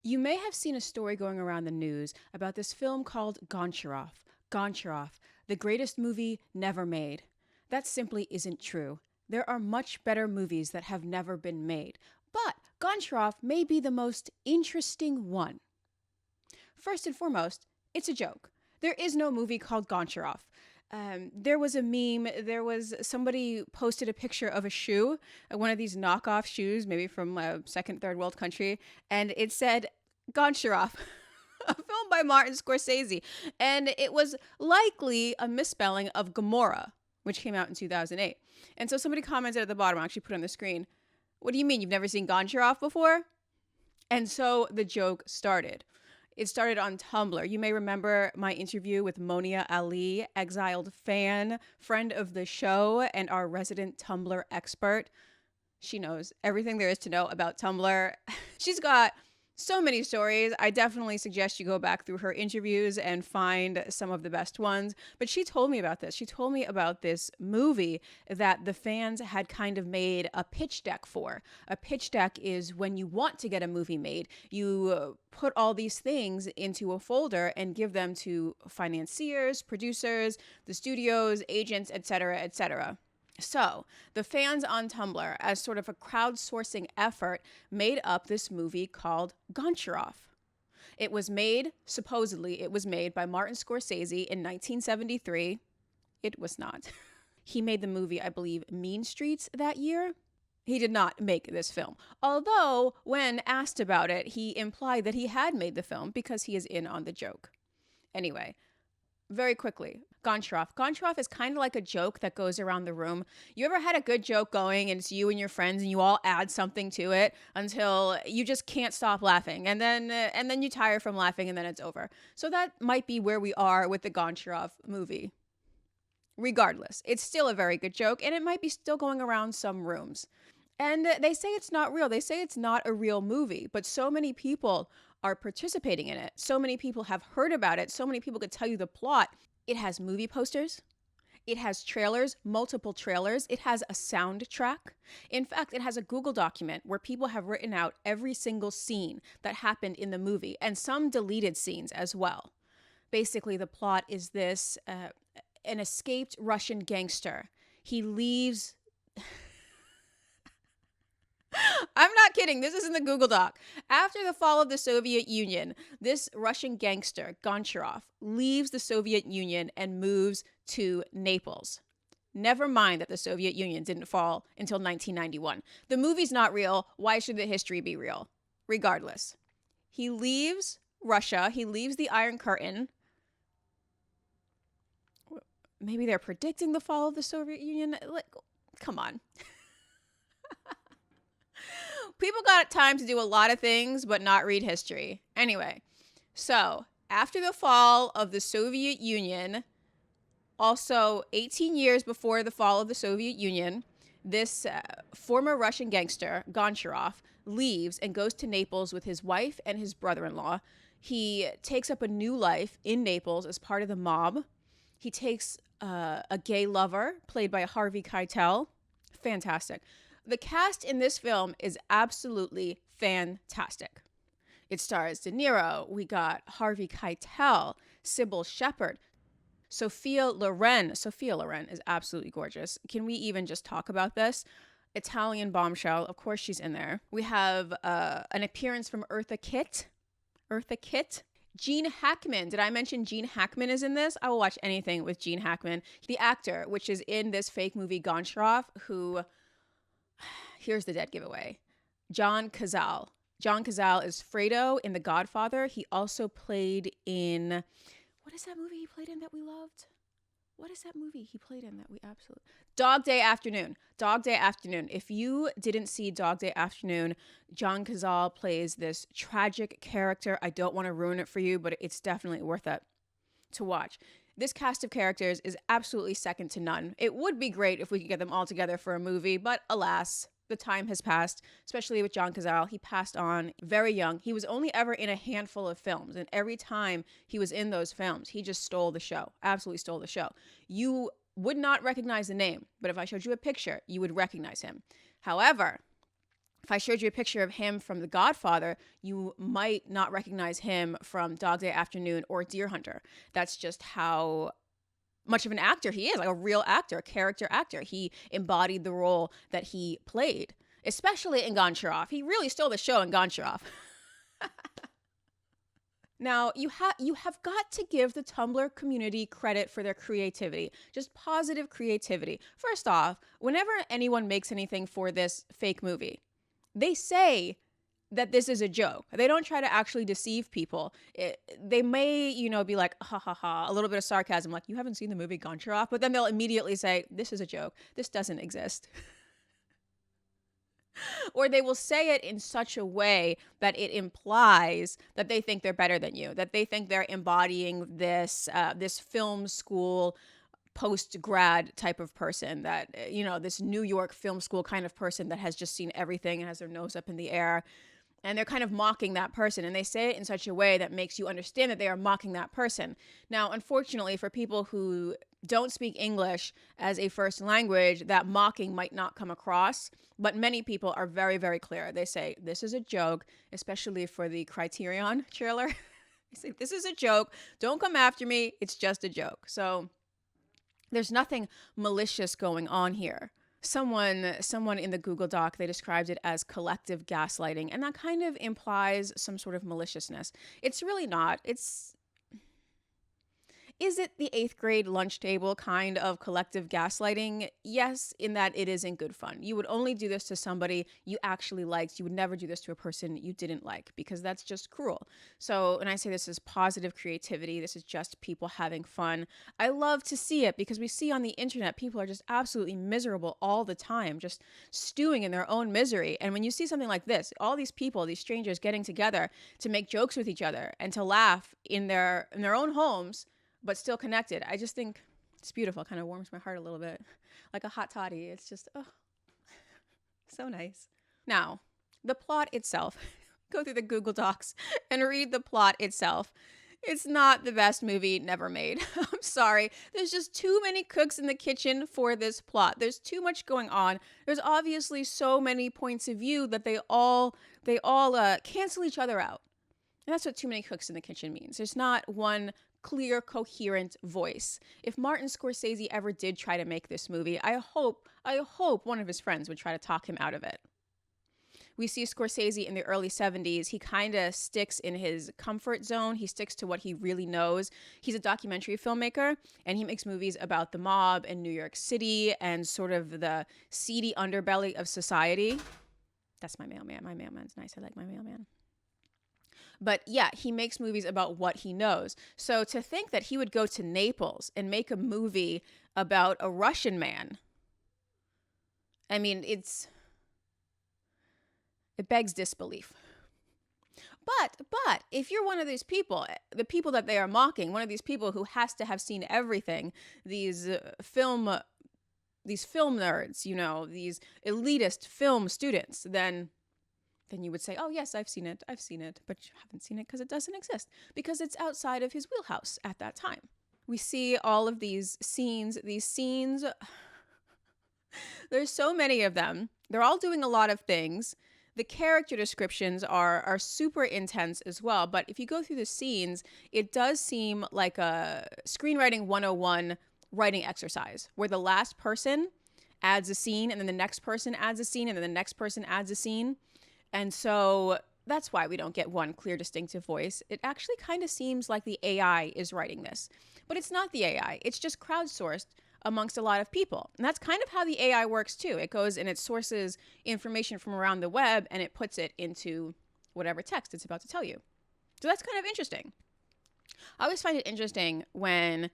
You may have seen a story going around the news about this film called Goncharov. Goncharov, the greatest movie never made. That simply isn't true. There are much better movies that have never been made, but Goncharov may be the most interesting one. First and foremost, it's a joke. There is no movie called Goncharov. There was a meme. There was somebody posted a picture of a shoe, one of these knockoff shoes, maybe from a second, third world country, and it said Goncharov, a film by Martin Scorsese, and it was likely a misspelling of Gomorrah, which came out in 2008. And so somebody commented at the bottom, I'll actually put it on the screen. What do you mean you've never seen Goncharov before? And so the joke started. It started on Tumblr. You may remember my interview with Monia Ali, exiled fan, friend of the show, and our resident Tumblr expert. She knows everything there is to know about Tumblr. She's got so many stories. I definitely suggest you go back through her interviews and find some of the best ones. But she told me about this. She told me about this movie that the fans had kind of made a pitch deck for. A pitch deck is when you want to get a movie made, you put all these things into a folder and give them to financiers, producers, the studios, agents, etc., etc. So, the fans on Tumblr, as sort of a crowdsourcing effort, made up this movie called Goncharov. It was made, supposedly, it was made by Martin Scorsese in 1973. It was not. He made the movie, I believe, Mean Streets that year. He did not make this film. Although, when asked about it, he implied that he had made the film because he is in on the joke. Anyway, very quickly, Goncharov. Goncharov is kind of like a joke that goes around the room. You ever had a good joke going and it's you and your friends and you all add something to it until you just can't stop laughing, and then you tire from laughing and then it's over. So that might be where we are with the Goncharov movie. Regardless, it's still a very good joke and it might be still going around some rooms. And they say it's not real. They say it's not a real movie, but so many people are participating in it. So many people have heard about it. So many people could tell you the plot. It has movie posters. It has trailers, multiple trailers. It has a soundtrack. In fact, it has a Google document where people have written out every single scene that happened in the movie and some deleted scenes as well. Basically, the plot is this an escaped Russian gangster. He leaves. I'm not kidding. This is in the Google Doc. After the fall of the Soviet Union, this Russian gangster, Goncharov, leaves the Soviet Union and moves to Naples. Never mind that the Soviet Union didn't fall until 1991. The movie's not real. Why should the history be real? Regardless, he leaves Russia. He leaves the Iron Curtain. Maybe they're predicting the fall of the Soviet Union. Like, come on. People got time to do a lot of things, but not read history. Anyway, so after the fall of the Soviet Union, also 18 years before the fall of the Soviet Union, this former Russian gangster, Goncharov, leaves and goes to Naples with his wife and his brother-in-law. He takes up a new life in Naples as part of the mob. He takes a gay lover, played by Harvey Keitel. Fantastic. The cast in this film is absolutely fantastic. It stars De Niro. We got Harvey Keitel, Sybil Shepherd, Sophia Loren. Sophia Loren is absolutely gorgeous. Can we even just talk about this? Italian bombshell. Of course she's in there. We have an appearance from Eartha Kitt. Eartha Kitt. Gene Hackman. Did I mention Gene Hackman is in this? I will watch anything with Gene Hackman. The actor, which is in this fake movie Goncharov, who... Here's the dead giveaway. John Cazale. John Cazale is Fredo in The Godfather. He also played in... What is that movie he played in that we loved? What is that movie he played in that we absolutely... Dog Day Afternoon. Dog Day Afternoon. If you didn't see Dog Day Afternoon, John Cazale plays this tragic character. I don't want to ruin it for you, but it's definitely worth it to watch. This cast of characters is absolutely second to none. It would be great if we could get them all together for a movie, but alas, the time has passed, especially with John Cazale. He passed on very young. He was only ever in a handful of films, and every time he was in those films, he just stole the show, absolutely stole the show. You would not recognize the name, but if I showed you a picture, you would recognize him. However, If I showed you a picture of him from The Godfather, you might not recognize him from Dog Day Afternoon or Deer Hunter. That's just how much of an actor he is, like a real actor, a character actor. He embodied the role that he played, especially in Goncharov. He really stole the show in Goncharov. Now, you have got to give the Tumblr community credit for their creativity, just positive creativity. First off, whenever anyone makes anything for this fake movie, they say that this is a joke. They don't try to actually deceive people. They may, be like, ha ha ha, a little bit of sarcasm, like, you haven't seen the movie Goncharov, but then they'll immediately say, this is a joke. This doesn't exist. Or they will say it in such a way that it implies that they think they're better than you, that they think they're embodying this film school post-grad type of person, that, this New York film school kind of person that has just seen everything and has their nose up in the air. And they're kind of mocking that person. And they say it in such a way that makes you understand that they are mocking that person. Now, unfortunately, for people who don't speak English as a first language, that mocking might not come across. But many people are very, very clear. They say, this is a joke, especially for the Criterion trailer. They say, this is a joke. Don't come after me. It's just a joke. So there's nothing malicious going on here. Someone in the Google Doc, they described it as collective gaslighting, and that kind of implies some sort of maliciousness. It's really not. Is it the 8th grade lunch table kind of collective gaslighting? Yes, in that it is in good fun. You would only do this to somebody you actually liked. You would never do this to a person you didn't like, because that's just cruel. So when I say this is positive creativity, this is just people having fun. I love to see it, because we see on the internet people are just absolutely miserable all the time, just stewing in their own misery. And when you see something like this, all these people, these strangers getting together to make jokes with each other and to laugh in their own homes, but still connected, I just think it's beautiful. It kind of warms my heart a little bit, like a hot toddy. It's just, so nice. Now, the plot itself, go through the Google Docs and read the plot itself. It's not the best movie never made. I'm sorry. There's just too many cooks in the kitchen for this plot. There's too much going on. There's obviously so many points of view that they all cancel each other out. And that's what too many cooks in the kitchen means. There's not one clear, coherent voice. If Martin Scorsese ever did try to make this movie, I hope one of his friends would try to talk him out of it. We see Scorsese in the early 70s. He kind of sticks in his comfort zone. He sticks to what he really knows. He's a documentary filmmaker, and he makes movies about the mob in New York City and sort of the seedy underbelly of society. That's my mailman. My mailman's nice. I like my mailman. But yeah, he makes movies about what he knows. So to think that he would go to Naples and make a movie about a Russian man, I mean, it begs disbelief. But if you're one of these people, the people that they are mocking, one of these people who has to have seen everything, these film nerds, these elitist film students, then you would say, oh, yes, I've seen it, but you haven't seen it because it doesn't exist, because it's outside of his wheelhouse at that time. We see all of these scenes, there's so many of them. They're all doing a lot of things. The character descriptions are super intense as well, but if you go through the scenes, it does seem like a screenwriting 101 writing exercise, where the last person adds a scene, and then the next person adds a scene, and then the next person adds a scene. And so that's why we don't get one clear, distinctive voice. It actually kind of seems like the AI is writing this. But it's not the AI. It's just crowdsourced amongst a lot of people. And that's kind of how the AI works too. It goes and it sources information from around the web and it puts it into whatever text it's about to tell you. So that's kind of interesting. I always find it interesting when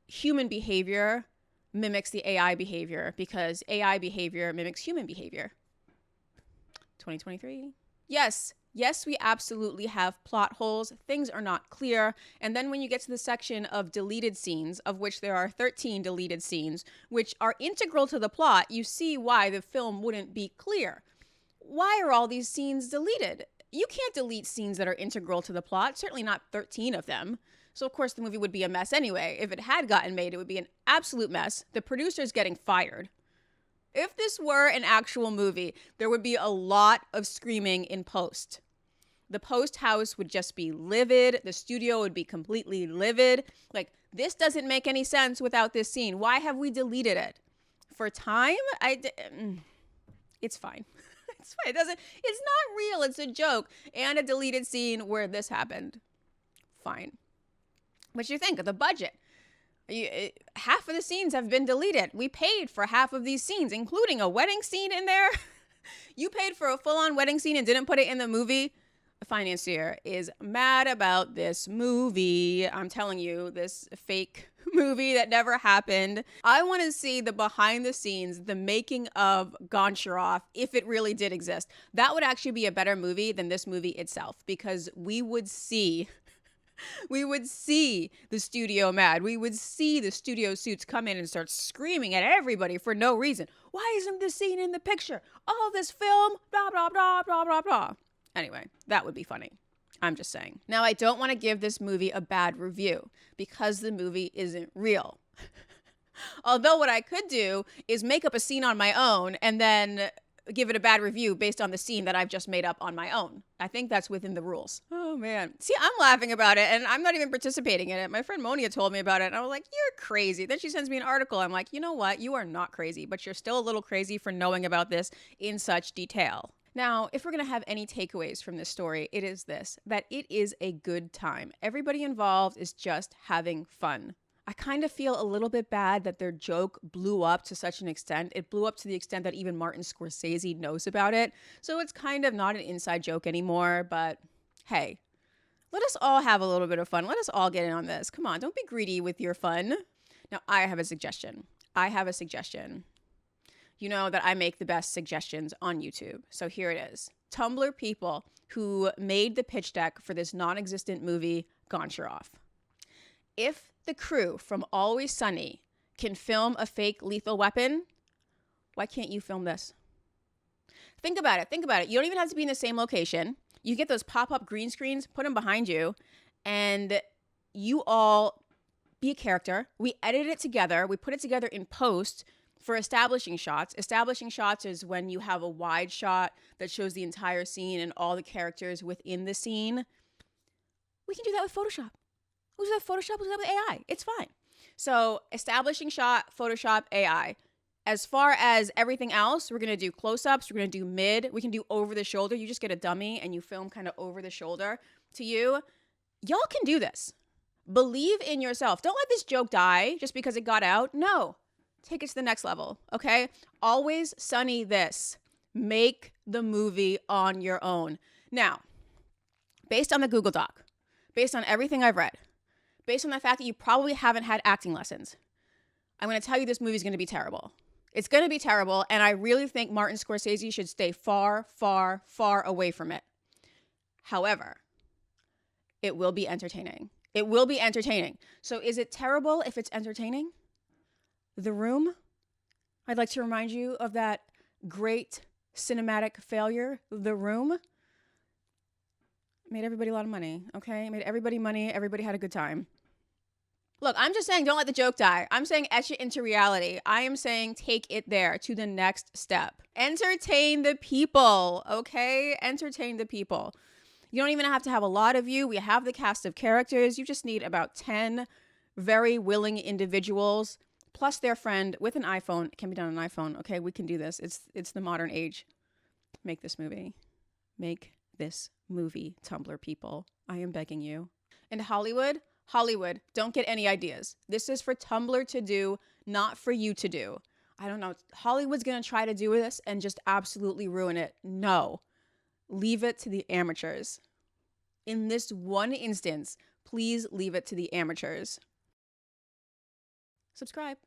human behavior mimics the AI behavior, because AI behavior mimics human behavior. 2023. Yes, we absolutely have plot holes. Things are not clear. And then when you get to the section of deleted scenes, of which there are 13 deleted scenes, which are integral to the plot, you see why the film wouldn't be clear. Why are all these scenes deleted? You can't delete scenes that are integral to the plot, certainly not 13 of them. So of course the movie would be a mess anyway. If it had gotten made, it would be an absolute mess. The producer's getting fired. If this were an actual movie, there would be a lot of screaming in post. The post house would just be livid. The studio would be completely livid. Like, this doesn't make any sense without this scene. Why have we deleted it? For time? It's fine. It's fine. It's not real. It's a joke. And a deleted scene where this happened. Fine. What you think of the budget? Half of the scenes have been deleted. We paid for half of these scenes, including a wedding scene in there. You paid for a full-on wedding scene and didn't put it in the movie. The financier is mad about this movie. I'm telling you, this fake movie that never happened. I want to see the behind the scenes, the making of Goncharov, if it really did exist. That would actually be a better movie than this movie itself, because we would see the studio mad. We would see the studio suits come in and start screaming at everybody for no reason. Why isn't this scene in the picture? Oh, this film, blah, blah, blah, blah, blah, blah. Anyway, that would be funny. I'm just saying. Now, I don't want to give this movie a bad review because the movie isn't real. Although what I could do is make up a scene on my own and then give it a bad review based on the scene that I've just made up on my own. I think that's within the rules. Oh, man. See, I'm laughing about it and I'm not even participating in it. My friend Monia told me about it and I was like, you're crazy. Then she sends me an article. I'm like, you know what? You are not crazy, but you're still a little crazy for knowing about this in such detail. Now, if we're going to have any takeaways from this story, it is this, that it is a good time. Everybody involved is just having fun. I kind of feel a little bit bad that their joke blew up to such an extent. It blew up to the extent that even Martin Scorsese knows about it. So it's kind of not an inside joke anymore, but hey, let us all have a little bit of fun. Let us all get in on this. Come on, don't be greedy with your fun. Now, I have a suggestion. You know that I make the best suggestions on YouTube. So here it is. Tumblr people who made the pitch deck for this non-existent movie, Goncharov. If the crew from Always Sunny can film a fake lethal weapon, why can't you film this? Think about it. You don't even have to be in the same location. You get those pop-up green screens, put them behind you, and you all be a character. We edit it together. We put it together in post for establishing shots. Establishing shots is when you have a wide shot that shows the entire scene and all the characters within the scene. We can do that with Photoshop. We'll do that with Photoshop. We'll do that with AI. It's fine. So establishing shot, Photoshop, AI. As far as everything else, we're going to do close-ups. We're going to do mid. We can do over the shoulder. You just get a dummy and you film kind of over the shoulder to you. Y'all can do this. Believe in yourself. Don't let this joke die just because it got out. No. Take it to the next level, okay? Always Sunny this. Make the movie on your own. Now, based on the Google Doc, based on everything I've read, based on the fact that you probably haven't had acting lessons, I'm going to tell you this movie is going to be terrible. It's going to be terrible, and I really think Martin Scorsese should stay far, far, far away from it. However, it will be entertaining. It will be entertaining. So is it terrible if it's entertaining? The Room, I'd like to remind you of that great cinematic failure, The Room. Made everybody a lot of money, okay? Made everybody money. Everybody had a good time. Look, I'm just saying don't let the joke die. I'm saying etch it into reality. I am saying take it there to the next step. Entertain the people, okay? Entertain the people. You don't even have to have a lot of you. We have the cast of characters. You just need about 10 very willing individuals plus their friend with an iPhone. It can be done on an iPhone. Okay, we can do this. It's the modern age. Make this movie. Make this movie, Tumblr people. I am begging you. And Hollywood, don't get any ideas. This is for Tumblr to do, not for you to do. I don't know. Hollywood's going to try to do this and just absolutely ruin it. No. Leave it to the amateurs. In this one instance, please leave it to the amateurs. Subscribe.